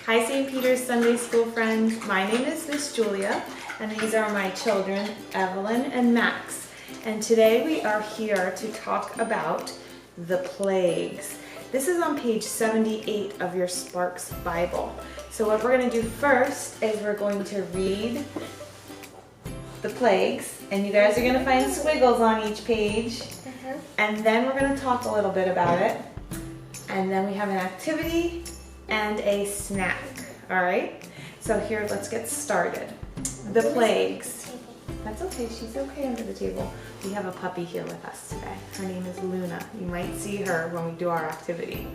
Hi St. Peter's Sunday School friends. My name is Miss Julia and these are my children Evelyn and Max. And today we are here to talk about the plagues. This is on page 78 of your Sparks Bible. So what we're going to do first is we're going to read the plagues, and you guys are going to find squiggles on each page. And then we're going to talk a little bit about it. And then we have an activity and a snack. All right? So here, let's get started. The plagues. That's okay. She's okay under the table. We have a puppy here with us today. Her name is Luna. You might see her when we do our activity.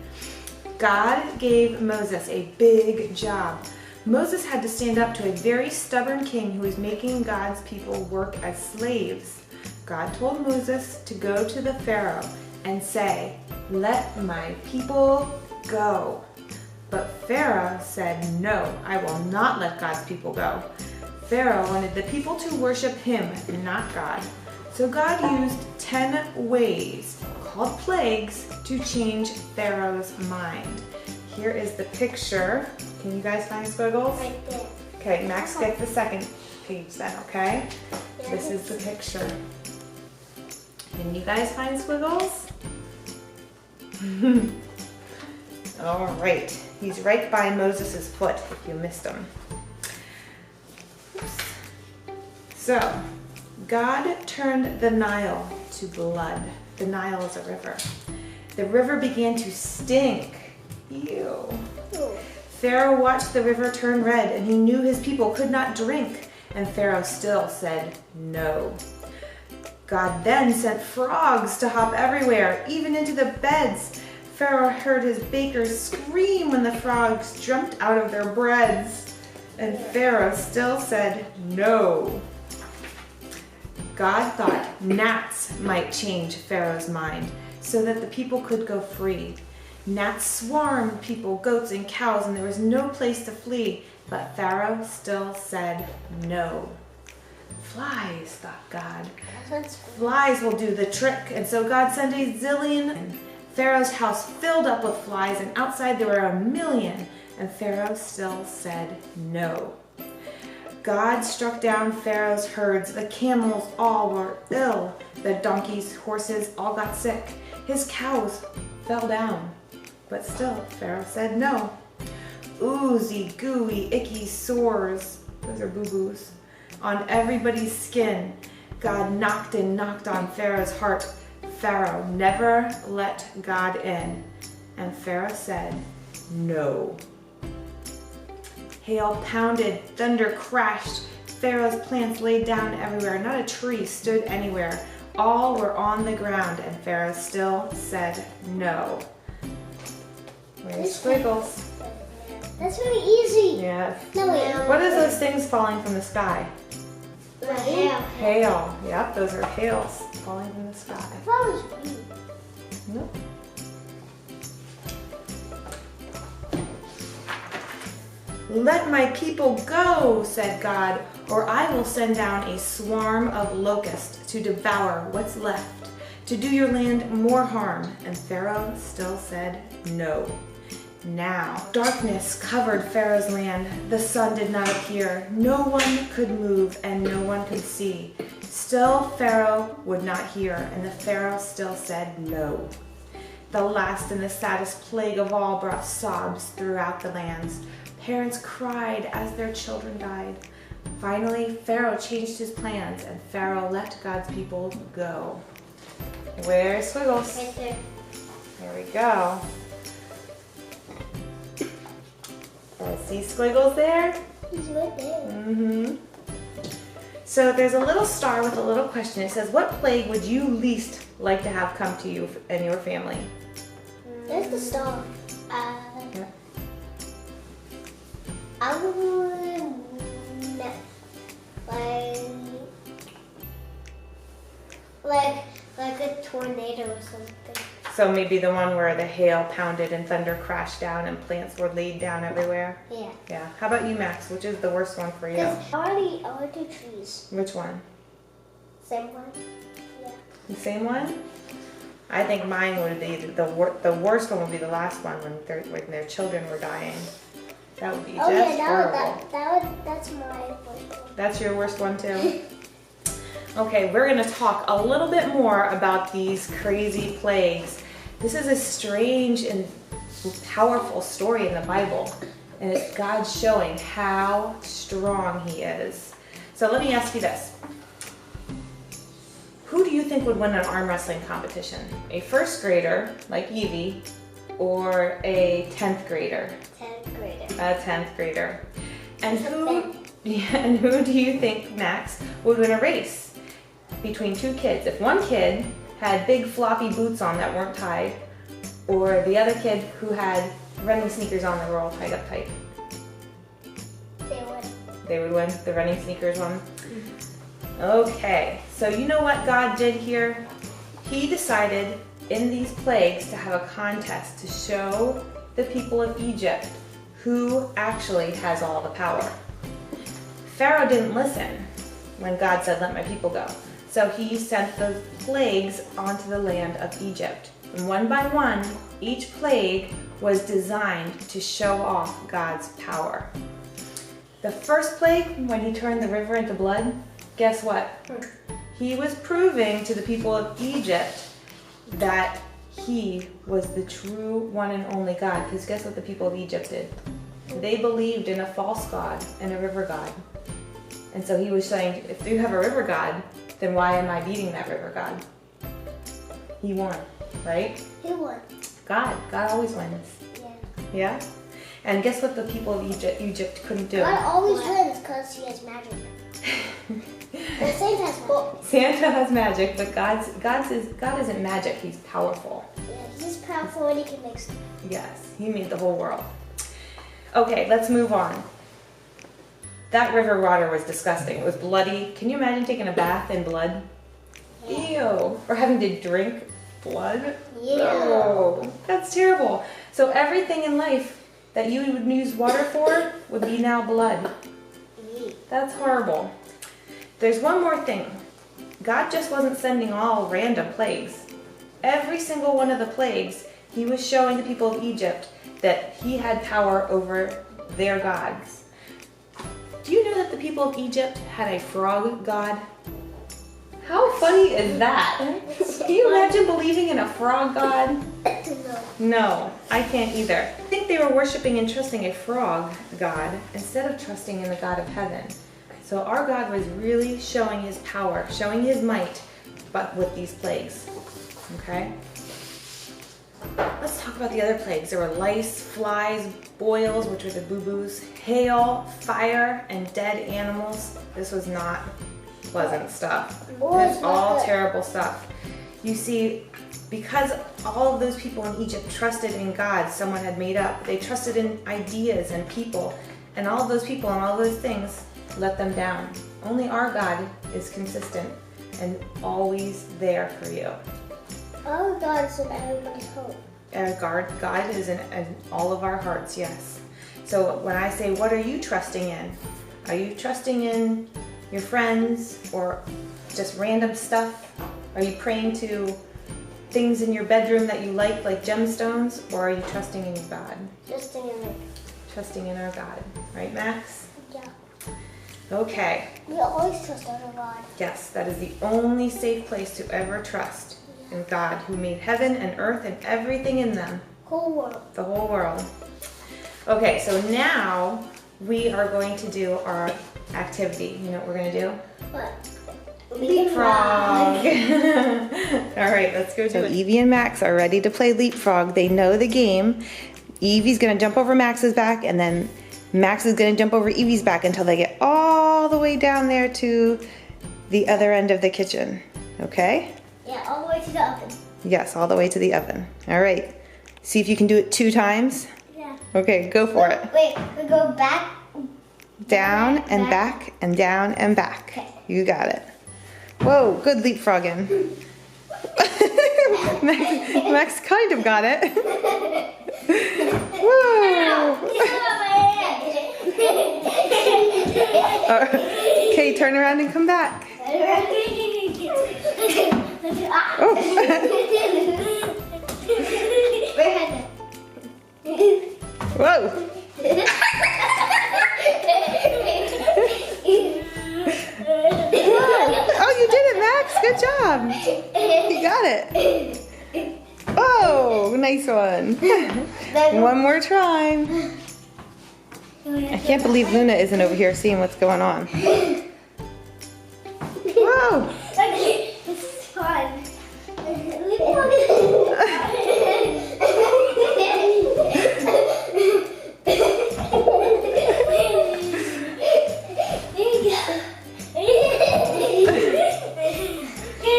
God gave Moses a big job. Moses had to stand up to a very stubborn king who was making God's people work as slaves. God told Moses to go to the Pharaoh and say, "Let my people go." But Pharaoh said, "No, I will not let God's people go." Pharaoh wanted the people to worship him, not God. So God used 10 ways, called plagues, to change Pharaoh's mind. Here is the picture. Can you guys find squiggles? Right there. Okay, Max, get the second page then, okay? This is the picture. Can you guys find squiggles? All right, he's right by Moses' foot if you missed him. Oops. So, God turned the Nile to blood. The Nile is a river. The river began to stink. Ew. Pharaoh watched the river turn red, and he knew his people could not drink, and Pharaoh still said no. God then sent frogs to hop everywhere, even into the beds. Pharaoh heard his bakers scream when the frogs jumped out of their breads, and Pharaoh still said no. God thought gnats might change Pharaoh's mind so that the people could go free. Gnats swarmed people, goats, and cows, and there was no place to flee, but Pharaoh still said no. Flies, thought God. Flies will do the trick, and so God sent a zillion. Pharaoh's house filled up with flies, and outside there were 1,000,000, and Pharaoh still said no. God struck down Pharaoh's herds. The camels all were ill. The donkeys, horses all got sick. His cows fell down. But still, Pharaoh said no. Oozy, gooey, icky sores, those are boo-boos, on everybody's skin. God knocked and knocked on Pharaoh's heart. Pharaoh never let God in, and Pharaoh said no. Hail pounded, thunder crashed, Pharaoh's plants laid down everywhere. Not a tree stood anywhere. All were on the ground, and Pharaoh still said no. Where's squiggles? That's really easy. Yeah. No, wait. What is those things falling from the sky? The hail. Hail. Yep, those are hails falling from the sky. I thought it was green. Nope. "Let my people go," said God, "or I will send down a swarm of locusts to devour what's left, to do your land more harm." And Pharaoh still said no. Now, darkness covered Pharaoh's land. The sun did not appear. No one could move and no one could see. Still, Pharaoh would not hear, and the Pharaoh still said no. The last and the saddest plague of all brought sobs throughout the lands. Parents cried as their children died. Finally, Pharaoh changed his plans, and Pharaoh let God's people go. Where's squiggles? Right there. There we go. See squiggles there? He's right there. Mm-hmm. So there's a little star with a little question. It says, what plague would you least like to have come to you and your family? There's the star. Yeah. I would like a tornado or something. So maybe the one where the hail pounded and thunder crashed down and plants were laid down everywhere? Yeah. Yeah. How about you, Max? Which is the worst one for you? I already do trees. Which one? Same one. Yeah. The same one? I think mine would be the worst one would be the last one when their children were dying. That would be Oh just yeah, horrible. that's my worst one. That's your worst one too? Okay, we're gonna talk a little bit more about these crazy plagues. This is a strange and powerful story in the Bible, and it's God showing how strong He is. So let me ask you this. Who do you think would win an arm wrestling competition? A first grader, like Evie, or a 10th grader? 10th grader. A 10th grader. And who do you think, Max, would win a race between two kids? If one kid had big floppy boots on that weren't tied, or the other kid who had running sneakers on that were all tied up tight? They would. They would win, the running sneakers one? Okay, so you know what God did here? He decided in these plagues to have a contest to show the people of Egypt who actually has all the power. Pharaoh didn't listen when God said, "Let my people go." So he sent the plagues onto the land of Egypt. And one by one, each plague was designed to show off God's power. The first plague, when he turned the river into blood, guess what? He was proving to the people of Egypt that he was the true one and only God. Because guess what the people of Egypt did? They believed in a false god and a river god. And so he was saying, if you have a river god, then why am I beating that river god? He won, right? Who won? God always wins. Yeah. Yeah? And guess what the people of Egypt couldn't do? God always wins because he has magic. Well, Santa has magic. Santa has magic, but God isn't magic, he's powerful. Yeah, he's powerful and he can make stuff. Yes, he made the whole world. Okay, let's move on. That river water was disgusting. It was bloody. Can you imagine taking a bath in blood? Ew. Or having to drink blood? Yeah. Oh, that's terrible. So everything in life that you would use water for would be now blood. That's horrible. There's one more thing. God just wasn't sending all random plagues. Every single one of the plagues, he was showing the people of Egypt that he had power over their gods. Do you know that the people of Egypt had a frog god? How funny is that? Can you imagine believing in a frog god? No, I can't either. I think they were worshiping and trusting a frog god instead of trusting in the God of heaven. So our God was really showing his power, showing his might, but with these plagues. Okay? Let's talk about the other plagues. There were lice, flies, boils, which were the boo-boos, hail, fire, and dead animals. This was not pleasant stuff. It's all terrible stuff. You see, because all of those people in Egypt trusted in God, someone had made up. They trusted in ideas and people, and all of those people and all those things let them down. Only our God is consistent and always there for you. Our God is in everybody's home. God is in all of our hearts, yes. So when I say, what are you trusting in? Are you trusting in your friends or just random stuff? Are you praying to things in your bedroom that you like gemstones? Or are you trusting in your God? Trusting in it. Trusting in our God. Right, Max? Yeah. Okay. We always trust our God. Yes, that is the only safe place to ever trust in God, who made heaven and earth and everything in them. Whole world. The whole world. Okay, so now we are going to do our activity. You know what we're going to do? What? Leapfrog. All right, let's go do it. Evie and Max are ready to play leapfrog. They know the game. Evie's going to jump over Max's back, and then Max is going to jump over Evie's back until they get all the way down there to the other end of the kitchen. Okay? Yeah, all the way to the oven. Yes, all the way to the oven. All right. See if you can do it 2 times. Yeah. Okay, go for it. Wait, we go back. Down and back and down and back. Okay. You got it. Whoa, good leapfrogging. Max kind of got it. Whoa. Okay, turn around and come back. Oh. Whoa. it. Oh, nice one. One more try. I can't believe Luna isn't over here seeing what's going on. Whoa. Okay, this is fun.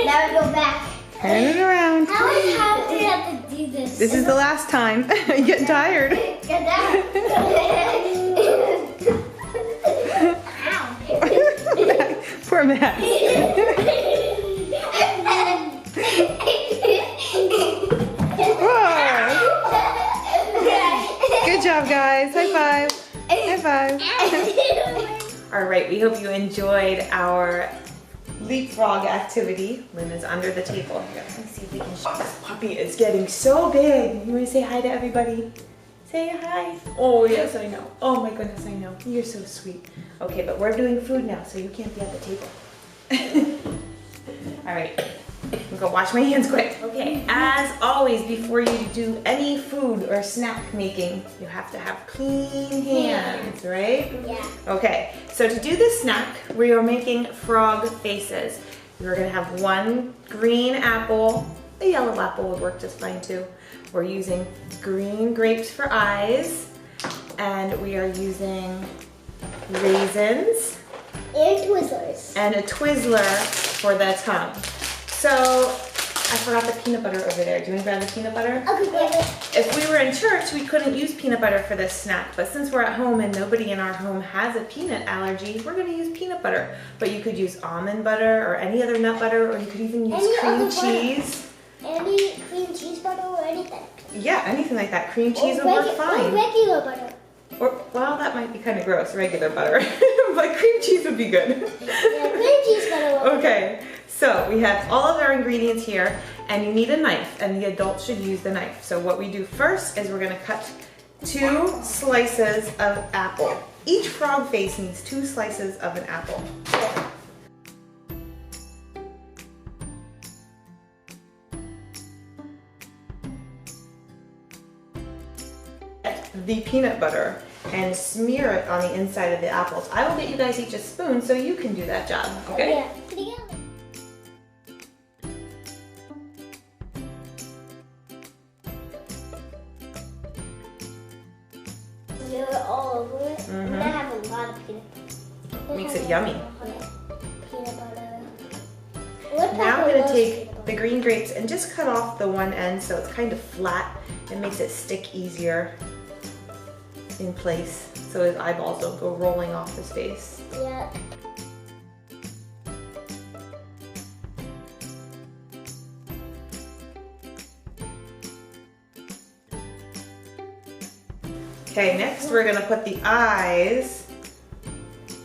Now we go back. Turn it around. How many times do we have to do this? This is the last time. You're getting tired. Get down. Poor Max. Whoa. Good job, guys. High five. High five. All right, we hope you enjoyed our leapfrog activity. Luna's under the table. Here, let me see if we can show. This puppy is getting so big. You want to say hi to everybody? Say hi. Oh, yes, I know. Oh my goodness, I know. You're so sweet. Okay, but we're doing food now, so you can't be at the table. All right, I'm gonna go wash my hands quick. Okay, as always, before you do any food or snack making, you have to have clean hands, right? Yeah. Okay, so to do this snack, we are making frog faces. We're gonna have one green apple. A yellow apple would work just fine too. We're using green grapes for eyes, and we are using raisins. And Twizzlers. And a Twizzler for the tongue. So, I forgot the peanut butter over there. Do you want to grab the peanut butter? Okay, grab it. If we were in church, we couldn't use peanut butter for this snack, but since we're at home and nobody in our home has a peanut allergy, we're gonna use peanut butter. But you could use almond butter or any other nut butter, or you could even use Any cream other butter. cheese. Any cream cheese butter or anything. Yeah, anything like that. Cream cheese Or would work Or fine. regular butter. Or, well, that might be kind of gross, regular butter. But cream cheese would be good. Yeah, cream cheese butter. Okay, so we have all of our ingredients here, and you need a knife, and the adults should use the knife. So what we do first is we're gonna cut 2 slices of apple. Each frog face needs 2 slices of an apple. The peanut butter and smear it on the inside of the apples. I will get you guys each a spoon so you can do that job, okay? Yeah, together. Smear it all over it. And I have a lot of peanut butter. Makes it yummy. Peanut butter. Now I'm gonna take the green grapes and just cut off the one end so it's kind of flat. It makes it stick easier in place so his eyeballs don't go rolling off his face. Yeah. Okay, next we're gonna put the eyes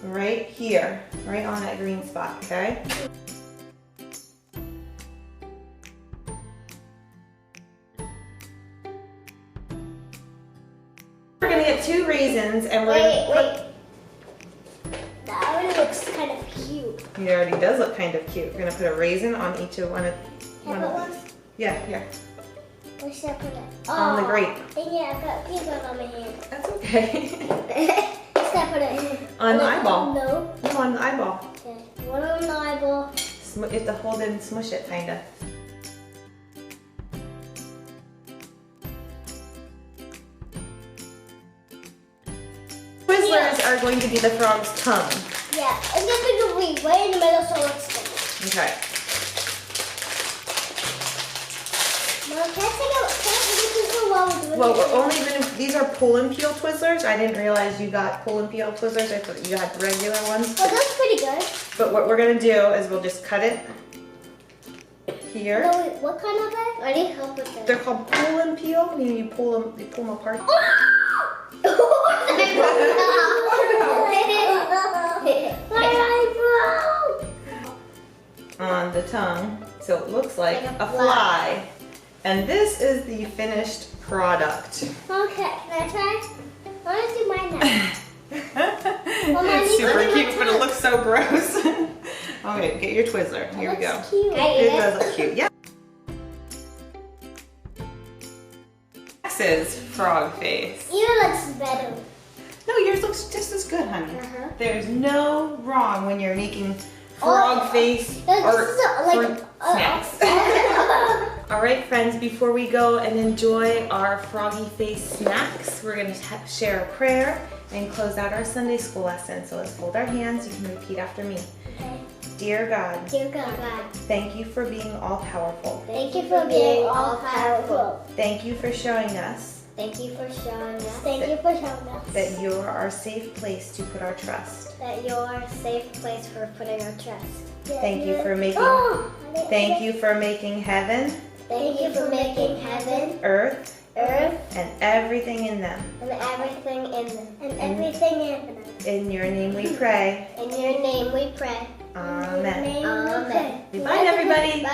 right here, right on that green spot, okay? We're gonna get 2 raisins and we're gonna Wait. That already looks kind of cute. It already does look kind of cute. We're gonna put a raisin on each of one of Can I put these. Yeah, here. Where should I put it? On the grape. Dang it, I've got peanut on my hand. That's okay. Where should I put it? On the eyeball. No. No, on the eyeball. Okay. One on the eyeball. You have to hold it and smush it, kinda. Twizzlers are going to be the frog's tongue. Yeah, it's gonna be the wing right in the middle so it's sticky. Okay. Mom, can I take this while we're doing Well, it? we're only gonna, these are pull and peel Twizzlers. I didn't realize you got pull and peel Twizzlers. I thought you had regular ones. Oh, that's pretty good. But what we're gonna do is we'll just cut it here. No, wait, what kind of bag? I need help with that. They're called pull and peel, meaning you pull them apart. My eyebrow! On the tongue, so it looks like Like a a fly. And this is the finished product. Okay, can I try? I want to do mine now. Mom, I It's need super to do cute, my but it tongue. looks so gross. Okay, get your Twizzler. Here we go. Looks cute. It does look cute. Yeah. Max's frog face. Yours looks better. No, yours looks just as good, honey. Uh-huh. There's no wrong when you're making frog face This art is like for snacks. All right, friends, before we go and enjoy our froggy face snacks, we're going to share a prayer and close out our Sunday school lesson. So let's hold our hands. You can repeat after me. Okay. Dear God, Dear God, thank you for being all-powerful. thank you for being all powerful. Thank you for showing us Thank you for showing us. Thank you for showing us that you're our safe place to put our trust. that you're a safe place for putting our trust. Thank you for making Thank you for making heaven, Thank you for making heaven, earth, earth, and everything in them. and everything in them. And everything in them. In your name we pray. In your name we pray. Amen. Amen. Bye, everybody. Bye.